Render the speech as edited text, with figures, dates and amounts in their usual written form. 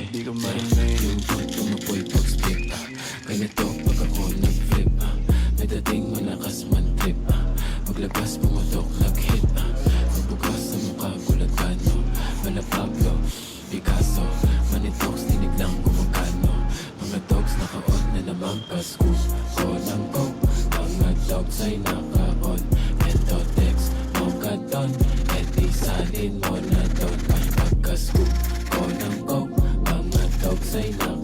di ka marinig. Yung tumapoy pag-stick ganito pag ako nag-flip may dating malakas man trip maglabas pumutok nag-hit magbukas sa mukha gulat kano Mala Pablo, Picasso Manitox, tinig lang kumagano mga dogs naka-on na naman Pasko ko ng coke mga dogs ay naka-on Entotex, Mogadon edi salin mo na doon ay pagkasko ko ng coke mga dogs ay naka-on